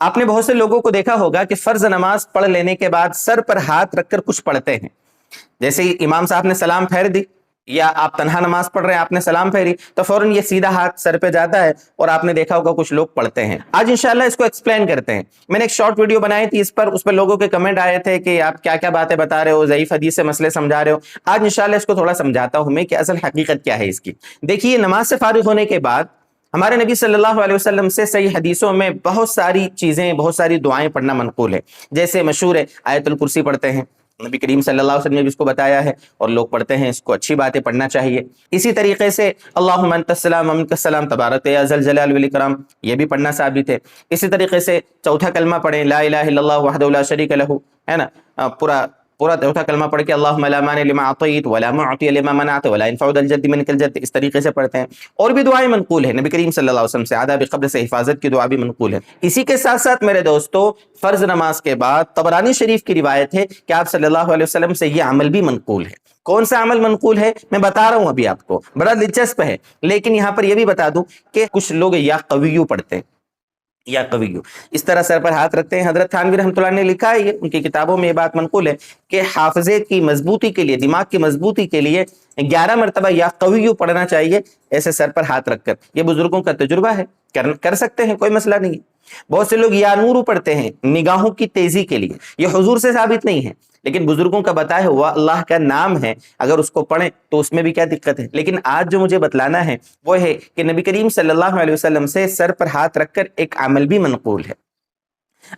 آپ نے بہت سے لوگوں کو دیکھا ہوگا کہ فرض نماز پڑھ لینے کے بعد سر پر ہاتھ رکھ کر کچھ پڑھتے ہیں. جیسے ہی امام صاحب نے سلام پھیر دی یا آپ تنہا نماز پڑھ رہے ہیں, آپ نے سلام پھیری تو فوراً یہ سیدھا ہاتھ سر پہ جاتا ہے اور آپ نے دیکھا ہوگا کچھ لوگ پڑھتے ہیں. آج انشاءاللہ اس کو ایکسپلین کرتے ہیں. میں نے ایک شارٹ ویڈیو بنائی تھی اس پر لوگوں کے کمنٹ آئے تھے کہ آپ کیا کیا باتیں بتا رہے ہو, ضعیف حدیث سے مسئلے سمجھا رہے ہو. آج انشاءاللہ اس کو تھوڑا سمجھاتا ہوں میں کہ اصل حقیقت کیا ہے اس کی. دیکھیے, نماز سے فارغ ہونے کے بعد ہمارے نبی صلی اللہ علیہ وسلم سے صحیح حدیثوں میں بہت ساری چیزیں, بہت ساری دعائیں پڑھنا منقول ہے. جیسے مشہور ہے آیت الکرسی پڑھتے ہیں, نبی کریم صلی اللہ علیہ وسلم نے بھی اس کو بتایا ہے اور لوگ پڑھتے ہیں, اس کو اچھی باتیں پڑھنا چاہیے. اسی طریقے سے اللہم انت السلام و منک السلام تبارک یا ذا الجلال والاکرام, یہ بھی پڑھنا ثابت ہے. اسی طریقے سے چوتھا کلمہ پڑھیں, لا الہ الا اللہ وحدہ لا شریک لہ, ہے نا, پورا چوتھا کلمہ پڑھ کے اللہم لا مانع لما اعطیت ولا معطی لما منعت ولا ينفع ذا الجد منک الجد, اس طریقے سے پڑھتے ہیں. اور بھی دعائیں منقول ہیں نبی کریم صلی اللہ علیہ وسلم سے, آداب قبر سے حفاظت کی دعا بھی منقول ہے. اسی کے ساتھ ساتھ میرے دوستو, فرض نماز کے بعد طبرانی شریف کی روایت ہے کہ آپ صلی اللہ علیہ وسلم سے یہ عمل بھی منقول ہے. کون سا عمل منقول ہے میں بتا رہا ہوں ابھی آپ کو, بڑا دلچسپ ہے. لیکن یہاں پر یہ بھی بتا دوں کہ کچھ لوگ یا قویو پڑھتے ہیں, یا قویو اس طرح سر پر ہاتھ رکھتے ہیں. حضرت تھانوی رحمۃ اللہ نے لکھا ہے, یہ ان کی کتابوں میں یہ بات منقول ہے کہ حافظے کی مضبوطی کے لیے, دماغ کی مضبوطی کے لیے 11 مرتبہ یا قویو پڑھنا چاہیے ایسے سر پر ہاتھ رکھ کر. یہ بزرگوں کا تجربہ ہے, کر سکتے ہیں, کوئی مسئلہ نہیں ہے. بہت سے لوگ یا نورو پڑھتے ہیں نگاہوں کی تیزی کے لیے, یہ حضور سے ثابت نہیں ہے لیکن بزرگوں کا بتایا ہوا اللہ کا نام ہے, اگر اس کو پڑھیں تو اس میں بھی کیا دقت ہے. لیکن آج جو مجھے بتلانا ہے وہ ہے کہ نبی کریم صلی اللہ علیہ وسلم سے سر پر ہاتھ رکھ کر ایک عمل بھی منقول ہے.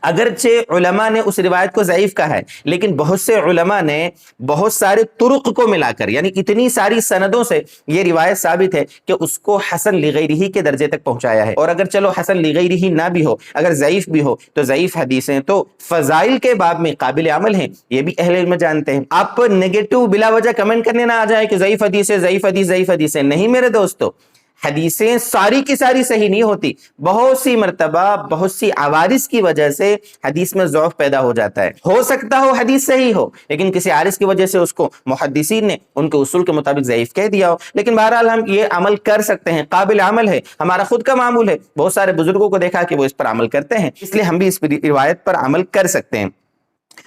اگرچہ علماء نے اس روایت کو ضعیف کہا ہے, لیکن بہت سے علماء نے بہت سارے طرق کو ملا کر, یعنی اتنی ساری سندوں سے یہ روایت ثابت ہے کہ اس کو حسن لغیرہ کے درجے تک پہنچایا ہے. اور اگر چلو حسن لغیرہ نہ بھی ہو, اگر ضعیف بھی ہو تو ضعیف حدیثیں تو فضائل کے باب میں قابل عمل ہیں, یہ بھی اہل علم جانتے ہیں. آپ نیگیٹو بلا وجہ کمنٹ کرنے نہ آ جائے کہ ضعیف حدیث ہے, ضعیف حدیث, ضعیف حدیث ہے. نہیں میرے دوستو, حدیثیں ساری کی ساری صحیح نہیں ہوتی. بہت سی مرتبہ بہت سی عوارض کی وجہ سے حدیث میں ضعف پیدا ہو جاتا ہے. ہو سکتا ہو حدیث صحیح ہو لیکن کسی عارض کی وجہ سے اس کو محدثین نے ان کے اصول کے مطابق ضعیف کہہ دیا ہو. لیکن بہرحال ہم یہ عمل کر سکتے ہیں, قابل عمل ہے, ہمارا خود کا معمول ہے. بہت سارے بزرگوں کو دیکھا کہ وہ اس پر عمل کرتے ہیں, اس لیے ہم بھی اس روایت پر عمل کر سکتے ہیں.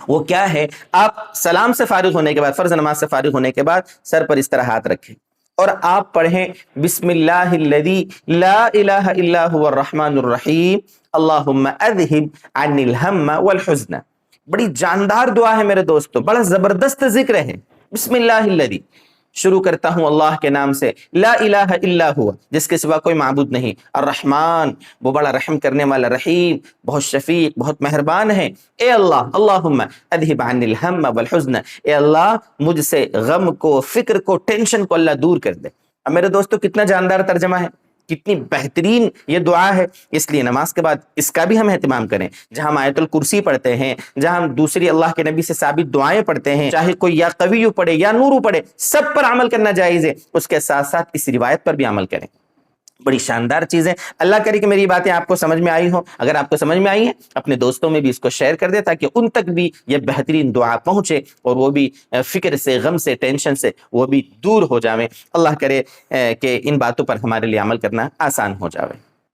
وہ کیا ہے, آپ سلام سے فارغ ہونے کے بعد, فرض نماز سے فارغ ہونے کے بعد سر پر اس طرح ہاتھ رکھیں اور آپ پڑھیں بسم اللہ الذی لا الہ الا هو الرحمن الرحیم اللہم اذہب عنی الہم والحزن. بڑی جاندار دعا ہے میرے دوستو, بڑا زبردست ذکر ہے. بسم اللہ الذی, شروع کرتا ہوں اللہ کے نام سے, لا الہ الا ہوا, جس کے سوا کوئی معبود نہیں, الرحمن, وہ بڑا رحم کرنے والا, رحیم, بہت شفیق, بہت مہربان ہے. اے اللہ, اللہم اذہب عنی الہم والحزن, اے اللہ مجھ سے غم کو, فکر کو, ٹینشن کو اللہ دور کر دے. اب میرے دوستو کتنا جاندار ترجمہ ہے, کتنی بہترین یہ دعا ہے. اس لیے نماز کے بعد اس کا بھی ہم اہتمام کریں. جہاں ہم آیت الکرسی پڑھتے ہیں, جہاں ہم دوسری اللہ کے نبی سے ثابت دعائیں پڑھتے ہیں, چاہے کوئی یا قویو پڑھے یا نورو پڑھے, سب پر عمل کرنا جائز ہے. اس کے ساتھ ساتھ اس روایت پر بھی عمل کریں. بڑی شاندار چیزیں. اللہ کرے کہ میری باتیں آپ کو سمجھ میں آئی ہوں. اگر آپ کو سمجھ میں آئی ہیں اپنے دوستوں میں بھی اس کو شیئر کر دیں تاکہ ان تک بھی یہ بہترین دعا پہنچے اور وہ بھی فکر سے, غم سے, ٹینشن سے وہ بھی دور ہو جاویں. اللہ کرے کہ ان باتوں پر ہمارے لیے عمل کرنا آسان ہو جاوے.